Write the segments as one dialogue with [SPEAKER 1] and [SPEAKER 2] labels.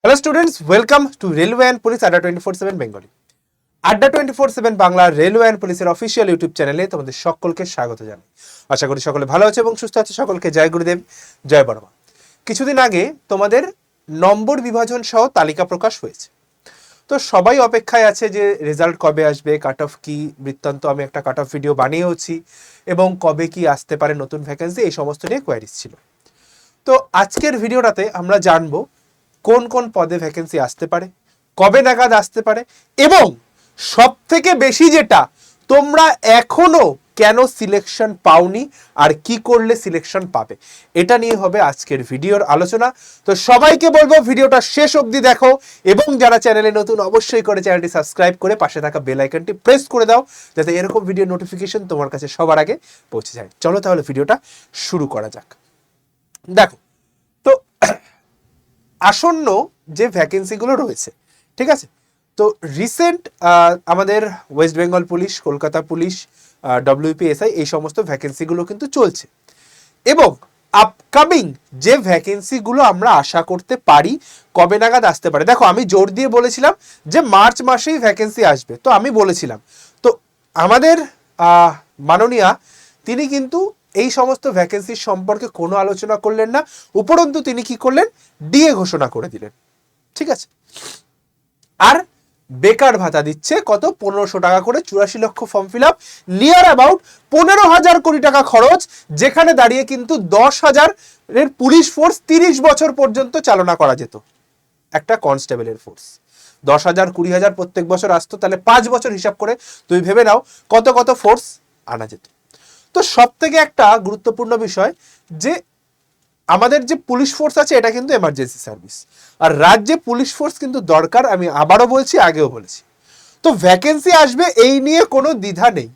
[SPEAKER 1] Hello students, welcome to railway and police আড্ডা 24/7 Bengali. আড্ডা 24/7 Bangla railway and পুলিশের official YouTube চ্যানেলে তোমাদের সকলকে স্বাগত জানাই। আশা করি সকলে ভালো আছে এবং সুস্থ আছে। সকলকে জয় গুরুদেব, জয় বড়মা। কিছুদিন আগে তোমাদের নম্বর বিভাজন সহ তালিকা প্রকাশ হয়েছে, তো সবাই অপেক্ষায় আছে যে রেজাল্ট কবে আসবে, কাট অফ কি বৃত্তান্ত। আমি একটা কাট অফ ভিডিও বানিয়েওছি এবং কবে কি আসতে পারে নতুন ভ্যাকেন্সি, এই সমস্ত নিয়ে কোয়ারিজ ছিল। তো আজকের ভিডিওটাতে আমরা জানবো কোন কোন পদে ভ্যাকেন্সি আসতে পারে, কবে নাগাদ আসতে পারে, এবং সব থেকে বেশি যেটা, তোমরা এখনো কেন সিলেকশন পাওনি আর কি করলে সিলেকশন পাবে, এটা নিয়ে হবে আজকের ভিডিওর আলোচনা। তো সবাইকে বলবো ভিডিওটা শেষ অবধি দেখো এবং যারা চ্যানেলে নতুন অবশ্যই করে চ্যানেলটি সাবস্ক্রাইব করে পাশে থাকা বেল আইকনটি প্রেস করে দাও, যাতে এরকম ভিডিও নোটিফিকেশন তোমার কাছে সবার আগে পৌঁছে যায়। চলো তাহলে ভিডিওটা শুরু করা যাক। দেখো, তো আসন্ন যে ভ্যাকেন্সিগুলো রয়েছে, ঠিক আছে, তো রিসেন্ট আমাদের West Bengal police, Kolkata police, WPSI, এই সমস্ত ভ্যাকেন্সিগুলো কিন্তু চলছে এবং আপকামিং যে ভ্যাকেন্সিগুলো আমরা আশা করতে পারি কবে নাগাদ আসতে পারে। দেখো, আমি জোর দিয়ে বলেছিলাম যে মার্চ মাসেই ভ্যাকেন্সি আসবে, তো আমি বলেছিলাম। তো আমাদের মাননীয়া তিনি কিন্তু এই সমস্ত ভ্যাকেন্সির সম্পর্কে কোনো আলোচনা করলেন না, উপরন্তু তিনি কি করলেন, ডিএ ঘোষণা করে দিলেন। ঠিক আছে, আর বেকার ভাতা দিচ্ছে কত, 1500 টাকা করে, 84 লক্ষ form fill up, near about 15,000 কোটি টাকা খরচ, যেখানে দাঁড়িয়ে কিন্তু 10,000-এর পুলিশ ফোর্স 30 বছর পর্যন্ত চালনা করা যেত। একটা কনস্টেবলের ফোর্স 10,000, 20,000 প্রত্যেক বছর আসতো, তাহলে 5 বছর হিসাব করে তুমি ভেবে নাও কত কত ফোর্স আনা যেত। তো সব থেকে একটা গুরুত্বপূর্ণ বিষয় যে আমাদের যে পুলিশ ফোর্স আছে এটা কিন্তু এমার্জেন্সি সার্ভিস, আর রাজ্যে পুলিশ ফোর্স কিন্তু দরকার, আমি আবারও বলছি, আগেও বলেছি। তো ভ্যাকেন্সি আসবে, এই নিয়ে কোনো দ্বিধা নেই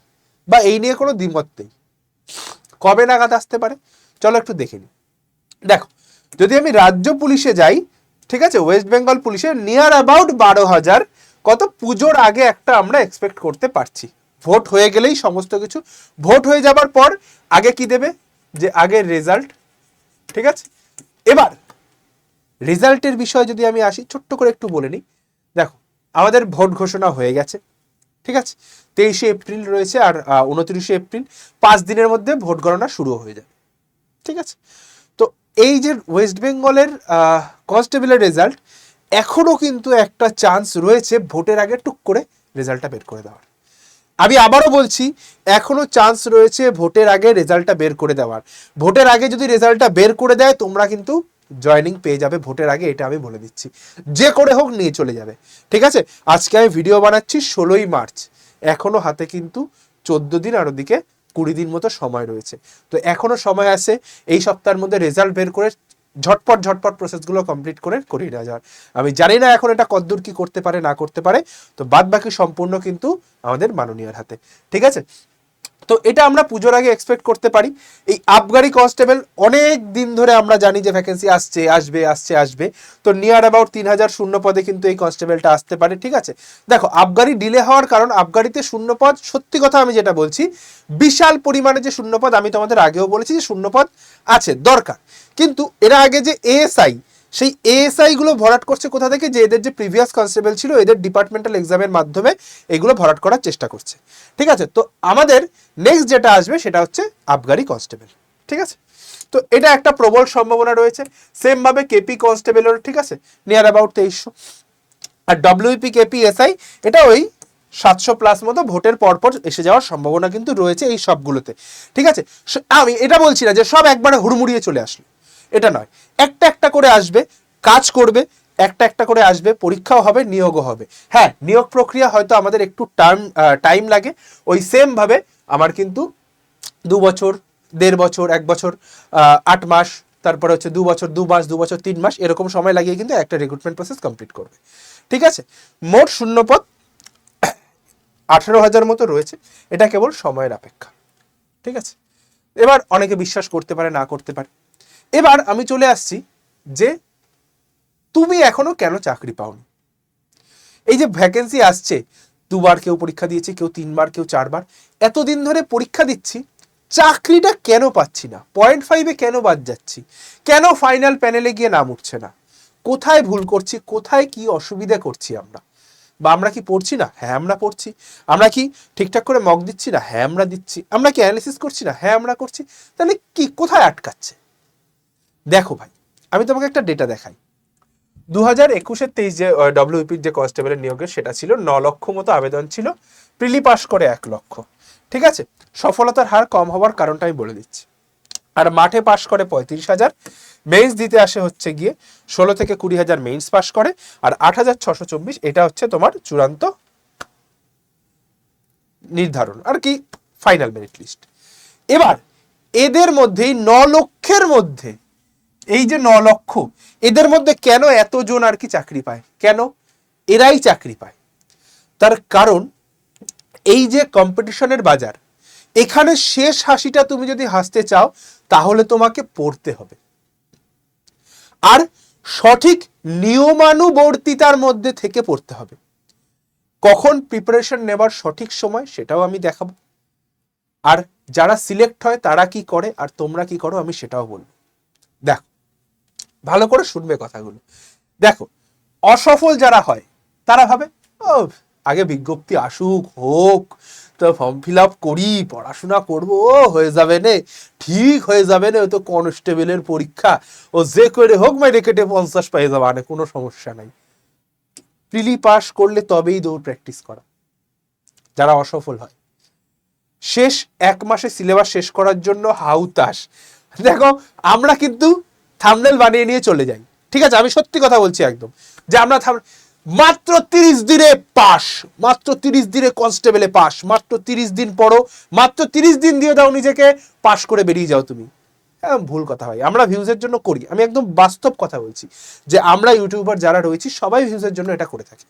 [SPEAKER 1] বা এই নিয়ে কোনো দ্বিমত নেই। কবে নাগাদ আসতে পারে চলো একটু দেখে নিই। দেখো, যদি আমি রাজ্য পুলিশে যাই, ঠিক আছে, ওয়েস্ট বেঙ্গল পুলিশের নিয়ার অ্যাবাউট 12,000 কত, পুজোর আগে একটা আমরা এক্সপেক্ট করতে পারছি। ভোট হয়ে গেলেই সমস্ত কিছু, ভোট হয়ে যাবার পর আগে কি দেবে, যে আগের রেজাল্ট। ঠিক আছে, এবার রেজাল্টের বিষয়ে যদি আমি আসি, ছোট্ট করে একটু বলে নিই। দেখো, আমাদের ভোট ঘোষণা হয়ে গেছে, ঠিক আছে, 23শে এপ্রিল রয়েছে আর 29শে এপ্রিল, 5 দিনের মধ্যে ভোট গণনা শুরু হয়ে যাবে। ঠিক আছে, তো এই যে ওয়েস্ট বেঙ্গলের কনস্টেবলের রেজাল্ট, এখনো কিন্তু একটা চান্স রয়েছে ভোটের আগে টুক করে রেজাল্টটা বের করে দেওয়ার। আমি আবারও বলছি, এখনো চান্স রয়েছে ভোটের আগে রেজাল্টটা বের করে দেওয়ার। ভোটের আগে যদি রেজাল্টটা বের করে দেয়, তোমরা কিন্তু জয়েনিং পেয়ে যাবে ভোটের আগে, এটা আমি বলে দিচ্ছি। যে করে হোক নিয়ে চলে যাবে। ঠিক আছে, আজকে আমি ভিডিও বানাচ্ছি 16ই মার্চ, এখনো হাতে কিন্তু 14 দিন আর ওদিকে 20 দিন মতো সময় রয়েছে। তো এখনো সময় আছে, এই সপ্তাহের মধ্যে রেজাল্ট বের করে ঝটপট প্রসেসগুলো কমপ্লিট করে করিয়ে নেওয়া যাওয়ার। আমি জানি না এখন এটা কতদূর কি করতে পারে না করতে পারে, তো বাদ বাকি সম্পূর্ণ কিন্তু আমাদের মাননীয়ার হাতে। ঠিক আছে, তো এটা আমরা পুজোর আগে এক্সপেক্ট করতে পারি। এই আবগারি কনস্টেবল অনেক দিন ধরে আমরা জানি যে ভ্যাকেন্সি আসবে, তো নিয়ার অ্যাবাউট 3,000 শূন্য পদে কিন্তু এই কনস্টেবলটা আসতে পারে। ঠিক আছে, দেখো, আবগারি ডিলে হওয়ার কারণ, আবগারিতে শূন্যপদ, সত্যি কথা আমি যেটা বলছি, বিশাল পরিমাণে যে শূন্যপদ, আমি তোমাদের আগেও বলেছি যে শূন্যপদ আছে দরকার, কিন্তু এরা আগে যে এএসআই, সেই এএসআই গুলো ভরাট করছে কোথা থেকে, যে এদের যে প্রিভিয়াস কনস্টেবল ছিল, এদের ডিপার্টমেন্টাল এক্সামের মাধ্যমে এগুলো ভরাট করার চেষ্টা করছে। ঠিক আছে, তো আমাদের নেক্সট যেটা আসবে সেটা হচ্ছে আবগারি কনস্টেবল। ঠিক আছে, তো এটা একটা প্রবল সম্ভাবনা রয়েছে। সেম ভাবে কেপি কনস্টেবলের, ঠিক আছে, নিয়ার অ্যাবাউট 2300, আর ডব্লিউপি কেপি এসআই এটা ওই 700+ মতো ভোটের পরপর এসে যাওয়ার সম্ভাবনা কিন্তু রয়েছে এই সবগুলোতে। ঠিক আছে, আমি এটা বলছি না যে সব একবারে হুড়মুড়িয়ে চলে আসলো, এটা নয়, একটা একটা করে আসবে, কাজ করবে, একটা একটা করে আসবে, পরীক্ষাও হবে, নিয়োগও হবে। হ্যাঁ, নিয়োগ প্রক্রিয়া হয়তো আমাদের একটু টাইম লাগে, ওই সেম ভাবে আমার কিন্তু 2 বছর, 1.5 বছর, 1 বছর, 8 মাস, তারপরে হচ্ছে 2 বছর, 2 মাস, 2 বছর, 3 মাস, এরকম সময় লাগিয়ে কিন্তু একটা রিক্রুটমেন্ট প্রসেস কমপ্লিট করবে। ঠিক আছে, মোট শূন্যপদ 18,000 মতো রয়েছে, এটা কেবল সময়ের অপেক্ষা। ঠিক আছে, এবার অনেকে বিশ্বাস করতে পারে না করতে পারে। এবার আমি চলে আসছি যে তুমি এখনো কেন চাকরি পাওনি। এই যে ভ্যাকেন্সি আসছে, 2বার কেউ পরীক্ষা দিয়েছে, কেউ 3বার, কেউ 4বার, এতদিন ধরে পরীক্ষা দিচ্ছি, চাকরিটা কেন পাচ্ছি না, 0.5-এ কেন বাদ যাচ্ছি, কেন ফাইনাল প্যানেলে গিয়ে নাম উঠছে না, কোথায় ভুল করছি, কোথায় কি অসুবিধা করছি আমরা, বা আমরা কি পড়ছি না, হ্যাঁ আমরা পড়ছি, আমরা কি ঠিকঠাক করে মক দিচ্ছি না, হ্যাঁ আমরা দিচ্ছি, আমরা কি অ্যানালিসিস করছি না, হ্যাঁ আমরা করছি, তাহলে কি কোথায় আটকাচ্ছে? দেখো ভাই, আমি তোমাকে একটা ডেটা দেখাই। 2021-23 যে ডব্লিউপির যে কনস্টেবলের নিয়োগের সেটা ছিল 9 লক্ষ মতো আবেদন ছিল, প্রিলি পাস করে 1 লক্ষ। ঠিক আছে, সফলতার হার কম হওয়ার কারণটা আমি বলে দিচ্ছি। আর মাঠে পাশ করে 35,000, মেইনস দিতে আসে হচ্ছে গিয়ে 16 থেকে 20,000 মেইনস পাস করে, আর 8,624 এটা হচ্ছে তোমার চূড়ান্ত নির্ধারণ আর কি, ফাইনাল মেরিট লিস্ট। এবার এদের মধ্যেই 9 লক্ষের মধ্যে, এই যে 9 লক্ষ, এদের মধ্যে কেন এতজন আর কি চাকরি পায়, কেন এরাই চাকরি পায়? তার কারণ এই যে কম্পিটিশনের বাজার, এখানে শেষ হাসিটা তুমি যদি হাসতে চাও তাহলে তোমাকে পড়তে হবে, আর সঠিক নিয়মানুবর্তিতার মধ্যে থেকে পড়তে হবে। কখন প্রিপারেশন নেবার সঠিক সময় সেটাও আমি দেখাবো, আর যারা সিলেক্ট হয় তারা কি করে আর তোমরা কি করো আমি সেটাও বলবো। দেখো, ভালো করে শুনবে কথাগুলো। দেখো, অসফল যারা হয় তারা ভাবে ও আগে বিজ্ঞপ্তি আসুক, হোক, তো ফর্ম ফিল আপ করি, পড়াশোনা করবো, ও হয়ে যাবে নে, ঠিক হয়ে যাবে না, ও তো কনস্টেবলের পরীক্ষা, ও যে করে হোক মাইরে কেটে 50 পেয়ে যাবে, মানে কোনো সমস্যা নাই। প্রিলি পাস করলে তবেই দৌড় প্র্যাকটিস করা। যারা অসফল হয় শেষ 1 মাসে সিলেবাস শেষ করার জন্য হাউতাস। দেখো, আমরা কিন্তু থাম্বনেল বানিয়ে নিয়ে চলে যাই, ঠিক আছে, আমি সত্যি কথা বলছি একদম, যে আমরা মাত্র 30 দিনে পাস, মাত্র 30 দিনে কনস্টেবলে পাস, মাত্র 30 দিন পড়ো, মাত্র 30 দিন দিয়ে দাও নিজেকে, পাস করে বেরিয়ে যাও তুমি। ভুল কথা হয়, আমরা ভিউজের জন্য করি, আমি একদম বাস্তব কথা বলছি, যে আমরা ইউটিউবার যারা রয়েছি সবাই ভিউজের জন্য এটা করে থাকি।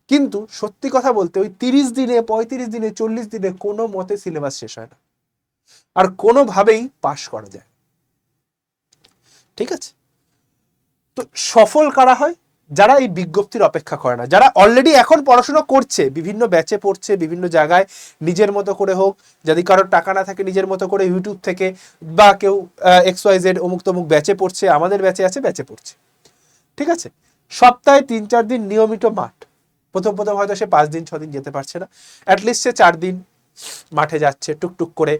[SPEAKER 1] কিন্তু সত্যি কথা বলতে ওই 30 দিনে, 35 দিনে, 40 দিনে কোনো মতে সিলেবাস শেষ হয় না, আর কোনোভাবেই পাশ করা যায়। ঠিক আছে, তো সফল কারা হয়? যারা এই বিজ্ঞপ্তির অপেক্ষা করে না, যারা অলরেডি এখন পড়াশোনা করছে, বিভিন্ন ব্যাচে পড়ছে, বিভিন্ন জায়গায় নিজের মতো করে হোক, যদি কারোর টাকা না থাকে নিজের মতো করে ইউটিউব থেকে, বা কেউ XYZ অমুক তমুক ব্যাচে পড়ছে, আমাদের ব্যাচে আছে, ব্যাচে পড়ছে। ঠিক আছে, সপ্তাহে 3-4 দিন নিয়মিত মাঠ, প্রথম প্রথম হয়তো সে 5 দিন 6 দিন যেতে পারছে না, অ্যাটলিস্ট সে 4 দিন মাঠে যাচ্ছে, টুকটুক করে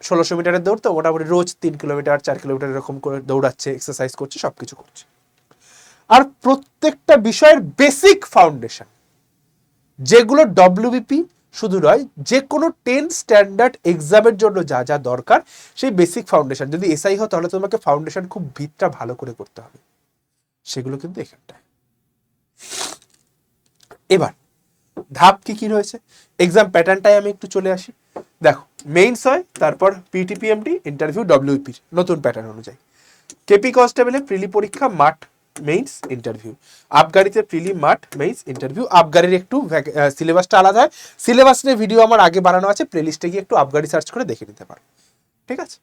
[SPEAKER 1] 1600 মিটারের দৌড়, তো মোটামুটি রোজ 3 কিলোমিটার 4 কিলোমিটার এরকম করে দৌড়াচ্ছে, এক্সারসাইজ করছে, সবকিছু করছে। আর প্রত্যেকটা বিষয়ের বেসিক ফাউন্ডেশন, যেগুলো ডব্লিউবিপি শুধু নয়, যে কোনো 10 স্ট্যান্ডার্ড এক্সামের জন্য যা যা দরকার, সেই বেসিক ফাউন্ডেশন, যদি এসআই হয় তাহলে তোমাকে ফাউন্ডেশন খুব ভিতটা ভালো করে করতে হবে, সেগুলো কিন্তু এখানটায়। এবার ধাপ কি কি রয়েছে, এক্সাম প্যাটার্নটাই আমি একটু চলে আসি। দেখো, মেইনস হয়, তারপর পিটিপিএমটি, ইন্টারভিউ, ডব্লিউপির নতুন প্যাটার্ন অনুযায়ী। কেপি কনস্টেবলে প্রিলি পরীক্ষা, মাঠ, মেইনস, ইন্টারভিউ। আবগারিতে প্রিলি, মাঠ, মেইনস, ইন্টারভিউ। আবগারির একটু সিলেবাসটা আলাদা হয়, সিলেবাস নিয়ে ভিডিও আমার আগে বানানো আছে, প্লেলিস্টে গিয়ে একটু আবগারি সার্চ করে দেখে নিতে পারো। ঠিক আছে,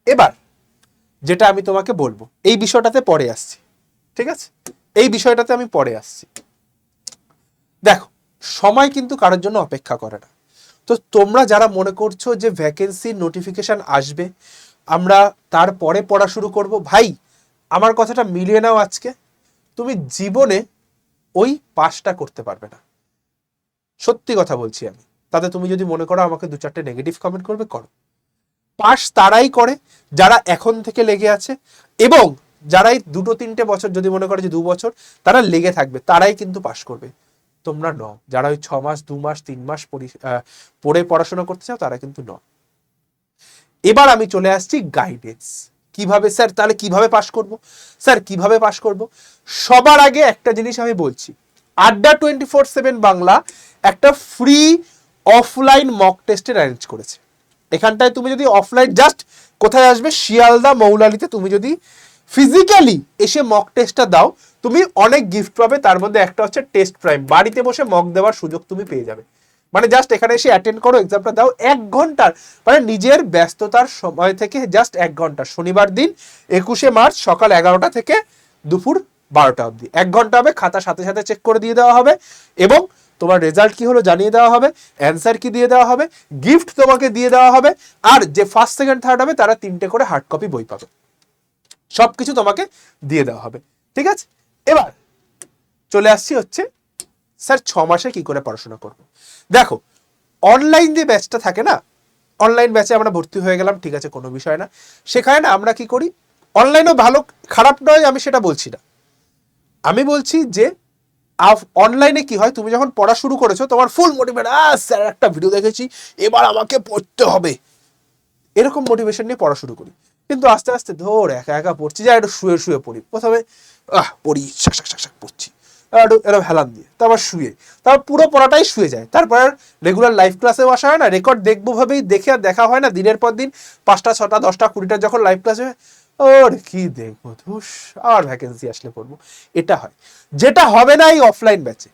[SPEAKER 1] এবার যেটা আমি তোমাকে বলবো, এই বিষয়টাতে পরে আসছি, ঠিক আছে, এই বিষয়টাতে আমি পরে আসছি। দেখো, সময় কিন্তু কারোর জন্য অপেক্ষা করে না। তো তোমরা যারা মনে করছো যে ভ্যাকেন্সি নোটিফিকেশন আসবে, আমরা তারপরে পড়া শুরু করব, ভাই আমার কথাটা মিলিয়ে নাও আজকে, তুমি জীবনে ওই পাসটা করতে পারবে না, সত্যি কথা বলছি আমি। তাতে তুমি যদি মনে করো আমাকে 2-4টে নেগেটিভ কমেন্ট করবে, করো। পাস তারাই করে যারা এখন থেকে লেগে আছে, এবং যারাই 2-3টে বছর, যদি মনে করে যে 2 বছর তারা লেগে থাকবে, তারাই কিন্তু পাস করবে। তোমরা ন, যারা ওই 6 মাস 2 মাস 3 মাস পড়ে পড়াশোনা করতে চাও, তারা কিন্তু ন। এবার আমি চলে আসছি গাইডেন্স, কিভাবে স্যার, তাহলে কিভাবে পাস করব, স্যার কিভাবে পাস করব? সবার আগে একটা জিনিস আমি বলছি, আড্ডা 24/7 বাংলা একটা ফ্রি অফলাইন মক টেস্টের অ্যারেঞ্জ করেছে। এখানটায় তুমি যদি অফলাইন, জাস্ট কোথায় আসবে, শিয়ালদা মৌলালিতে তুমি যদি ফিজিক্যালি এসে মক টেস্টটা দাও, তুমি অনেক গিফট পাবে, তার মধ্যে একটা হচ্ছে টেস্ট প্রাইম, বাড়িতে বসে মক দেওয়ার সুযোগ তুমি পেয়ে যাবে। মানে জাস্ট এখানে এসে অ্যাটেন্ড করো, এক্সামটা দাও 1 ঘন্টার, মানে নিজের ব্যস্ততার সময় থেকে জাস্ট 1 ঘন্টা, শনিবার দিন 21শে মার্চ সকাল 11টা থেকে দুপুর 12টা অবধি 1 ঘন্টা হবে, খাতা সাথে সাথে চেক করে দিয়ে দেওয়া হবে, এবং তোমার রেজাল্ট কি হলো জানিয়ে দেওয়া হবে, অ্যান্সার কি দিয়ে দেওয়া হবে, গিফট তোমাকে দিয়ে দেওয়া হবে, আর যে ফার্স্ট সেকেন্ড থার্ড হবে তারা 3টে করে হার্ড কপি বই পাবে, সবকিছু তোমাকে দিয়ে দেওয়া হবে। ঠিক আছে, এবার চলে আসছি হচ্ছে স্যার 6 মাসে কি করে পড়াশোনা করব। দেখো, অনলাইন যে ব্যাচটা থাকে না, অনলাইন ব্যাচে আমরা ভর্তি হয়ে গেলাম, ঠিক আছে, কোনো বিষয় না। সেখানে না আমরা কি করি, অনলাইনও ভালো খারাপ নয়, আমি সেটা বলছি না। আমি বলছি যে অনলাইনে কি হয়, তুমি যখন পড়া শুরু করেছো তোমার ফুল মোটিভেট, স্যার একটা ভিডিও দেখেছি এবার আমাকে পড়তে হবে, এরকম মোটিভেশন নিয়ে পড়া শুরু করি। কিন্তু আস্তে আস্তে ধর একা একা পড়ছি, যা একটু শুয়ে শুয়ে পড়ি, প্রথমে পড়ি শাক শাক শাক শাক পড়ছি, একটু এরকম হেলান দিয়ে, তারপর শুয়ে, তারপর পুরো পড়াটাই শুয়ে যায়। তারপর রেগুলার লাইভ ক্লাসেও আসা হয় না, রেকর্ড দেখবো ভাবেই দেখে আর দেখা হয় না, দিনের পর দিন 5টা 6টা 10টা 20টা যখন লাইভ ক্লাস হয়, ওর কি দেখবো ধুস, আর ভ্যাকেন্সি আসলে পড়বো, এটা হয়। যেটা হবে না এই অফলাইন ব্যাচে,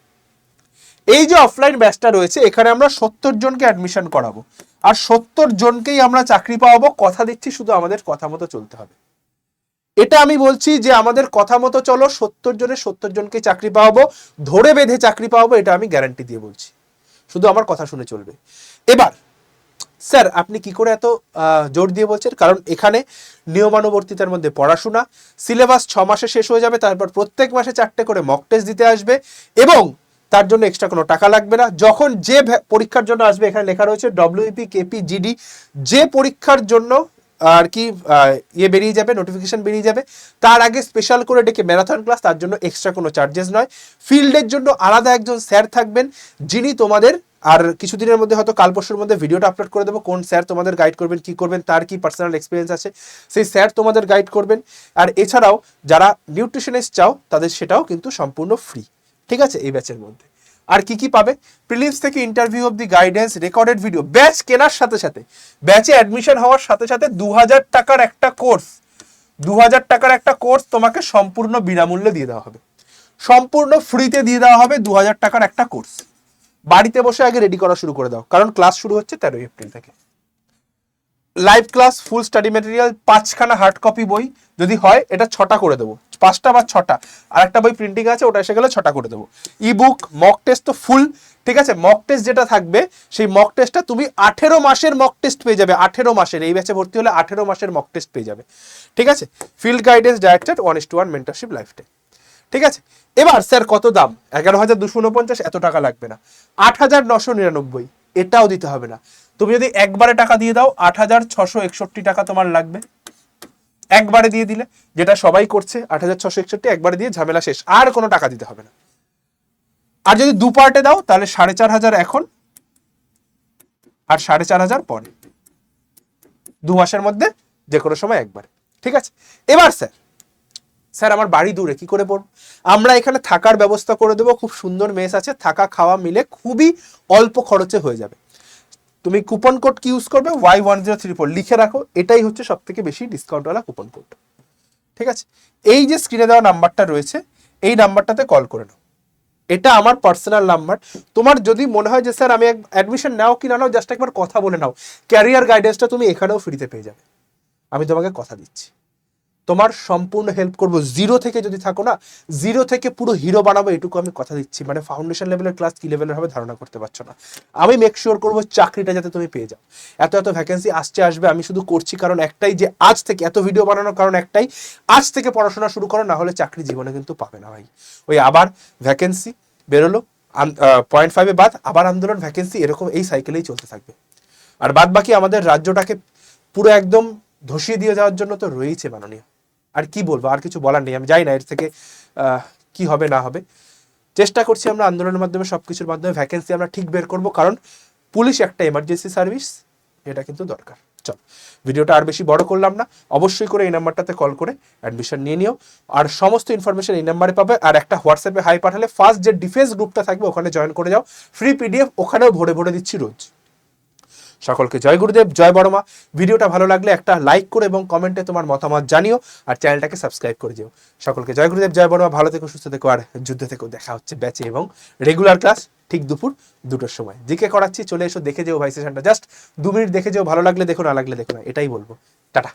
[SPEAKER 1] এই যে অফলাইন ব্যাচটা রয়েছে এখানে আমরা 70 জনকে অ্যাডমিশন করাবো, আর 70 জনকেই আমরা চাকরি পাওয়াবো, কথা দিচ্ছি, শুধু আমাদের কথা মতো চলতে হবে। এটা আমি বলছি যে আমাদের কথা মতো চলো, 70 জনের 70 জনকে চাকরি পাওয়াবো, ধরে বেঁধে চাকরি পাওয়াবো, এটা আমি গ্যারান্টি দিয়ে বলছি, শুধু আমার কথা শুনে চলবে। এবার স্যার আপনি কি করে এত জোর দিয়ে বলছেন, কারণ এখানে নিয়মানুবর্তিতার মধ্যে পড়াশোনা, সিলেবাস 6 মাসে শেষ হয়ে যাবে, তারপর প্রত্যেক মাসে 4টে করে মক টেস্ট দিতে আসবে, এবং তার জন্য এক্সট্রা কোনো টাকা লাগবে না। যখন যে পরীক্ষার জন্য আসবে, এখানে লেখা রয়েছে ডব্লিউপি কেপি জিডি, যে পরীক্ষার জন্য আর কি ইয়ে বেরিয়ে যাবে, নোটিফিকেশন বেরিয়ে যাবে, তার আগে স্পেশাল করে ডেকে ম্যারাথন ক্লাস, তার জন্য এক্সট্রা কোনো চার্জেস নয়। ফিল্ডের জন্য আলাদা একজন স্যার থাকবেন, যিনি তোমাদের, আর কিছুদিনের মধ্যে হয়তো কাল পরশুর মধ্যে ভিডিওটা আপলোড করে দেবো, কোন স্যার তোমাদের গাইড করবেন, কি করবেন, তার কি পার্সোনাল এক্সপিরিয়েন্স আছে, সেই স্যার তোমাদের গাইড করবেন। আর এছাড়াও যারা নিউট্রিশনিস্ট চাও তাদের সেটাও কিন্তু সম্পূর্ণ ফ্রি, ঠিক আছে, এই ব্যাচের মধ্যে। আর কি কি পাবে, প্রিলিমস থেকে interview of the guidance, recorded video, batch কেনার সাথে সাথে, ব্যাচে অ্যাডমিশন হওয়ার সাথে সাথে 2000 টাকার একটা কোর্স, 2000 টাকার একটা কোর্স তোমাকে সম্পূর্ণ বিনামূল্যে দিয়ে দেওয়া হবে, সম্পূর্ণ ফ্রিতে দিয়ে দেওয়া হবে 2000 টাকার একটা কোর্স। বাড়িতে বসে আগে রেডি করা শুরু করে দাও, কারণ ক্লাস শুরু হচ্ছে 13 এপ্রিল থেকে। লাইভ ক্লাস, ফুল স্টাডি ম্যাটেরিয়াল, 5খানা হার্ড কপি বই, যদি হয় এটা 6টা করে দেবো, 5টা বা 6টা, আর একটা বই প্রিন্টিং আছে ওটা এসে গেলে 6টা করে দেবো। ইবুক, মক টেস্ট তো ফুল, ঠিক আছে, মক টেস্ট যেটা থাকবে সেই মক টেস্টটা তুমি 18 মাসের মক টেস্ট পেয়ে যাবে, 18 মাসের, এই ব্যাচে ভর্তি হলে 18 মাসের মক টেস্ট পেয়ে যাবে, ঠিক আছে। Field guidance directed 1:1 mentorship life time, ঠিক আছে। এবার স্যার কত দাম, 11,249, এত টাকা লাগবে না, 8,999, এটাও দিতে হবে না। তুমি যদি একবারে টাকা দিয়ে দাও 8,661 টাকা তোমার লাগবে, একবারে দিয়ে দিলে, যেটা সবাই করছে, 8,661 একবারে দিয়ে ঝামেলা শেষ, আর কোনো টাকা দিতে হবে না। আর যদি দু পার্টে দাও তাহলে 4,500 এখন আর 4,500 পরে, 2 মাসের মধ্যে যে কোনো সময় একবারে, ঠিক আছে। এবার স্যার আমার বাড়ি দূরে, কি করে পড়ব, আমরা এখানে থাকার ব্যবস্থা করে দেবো, খুব সুন্দর মেস আছে, থাকা খাওয়া মিলে খুবই অল্প খরচে হয়ে যাবে। তুমি কুপন কোড কি ইউজ করবে, Y1034 লিখে রাখো, এটাই হচ্ছে সব থেকে বেশি ডিসকাউন্টওয়ালা কুপন কোড, ঠিক আছে। এই যে স্ক্রিনে দেওয়া নাম্বারটা রয়েছে, এই নাম্বারটাতে কল করে নাও, এটা আমার পার্সোনাল নাম্বার। তোমার যদি মনে হয় যে স্যার আমি অ্যাডমিশন নাও কি না নাও, জাস্ট একবার কথা বলে নাও, ক্যারিয়ার গাইডেন্সটা তুমি এখানেও ফ্রিতে পেয়ে যাবে, আমি তোমাকে কথা দিচ্ছি, তোমার সম্পূর্ণ হেল্প করবো। জিরো থেকে যদি থাকো না, জিরো থেকে পুরো হিরো বানাবো, এটুকু আমি কথা দিচ্ছি। মানে ফাউন্ডেশন লেভেলের ক্লাস কি লেভেলের হবে ধারণা করতে পারছো না। আমি মেক শিওর করবো চাকরিটা যাতে তুমি পেয়ে যাও। এত এত ভ্যাকেন্সি আসবে, আমি শুধু করছি কারণ একটাই, যে আজ থেকে এত ভিডিও বানানোর কারণ একটাই, আজ থেকে পড়াশোনা শুরু করো, না হলে চাকরি জীবনে কিন্তু পাবে না ভাই। ওই আবার ভ্যাকেন্সি বেরোলো 0.5 বাদ, আবার আন্দোলন, ভ্যাকেন্সি, এরকম এই সাইকেলেই চলতে থাকবে। আর বাদ বাকি আমাদের রাজ্যটাকে পুরো একদম ধসিয়ে দিয়ে যাওয়ার জন্য তো রয়েছে মাননীয়। আর কি বলবো, আর কিছু বলার নেই, আমি জানি না এর থেকে কি হবে না হবে। চেষ্টা করছি আমরা আন্দোলনের মাধ্যমে, সবকিছুর মাধ্যমে ভ্যাকেন্সি আমরা ঠিক বের করব, কারণ পুলিশ একটা এমার্জেন্সি সার্ভিস, এটা কিন্তু দরকার। চল, ভিডিওটা আর বেশি বড় করলাম না, অবশ্যই করে এই নাম্বারটাতে কল করে অ্যাডমিশন নিয়ে নিও, আর সমস্ত ইনফরমেশন এই নাম্বারে পাবে। আর একটা হোয়াটসঅ্যাপে হাই পাঠালে ফার্স্ট যে ডিফেন্স গ্রুপটা থাকবে ওখানে জয়েন করে যাও, ফ্রি পিডিএফ ওখানেও ভরে ভরে দিচ্ছি রোজ। সকলকে জয় গুরুদেব, জয় বড়মা। ভিডিওটা ভালো লাগলে একটা লাইক করে এবং কমেন্টে তোমার মতামত জানিও, আর চ্যানেলটাকে সাবস্ক্রাইব করে দিও। সকলকে জয় গুরুদেব, জয় বড়মা, ভালো থেকো, সুস্থ থেকো, আর যুদ্ধ থেকো। দেখা হচ্ছে ব্যাচে এবং রেগুলার ক্লাস ঠিক দুপুর 2টোর সময়। জিকে করাচ্ছি, চলে এসো, দেখে যেও ভাই সেশনটা, জাস্ট 2 মিনিট দেখে যেও, ভালো লাগলে দেখো, না লাগলে দেখো না, এটাই বলবো। টাটা।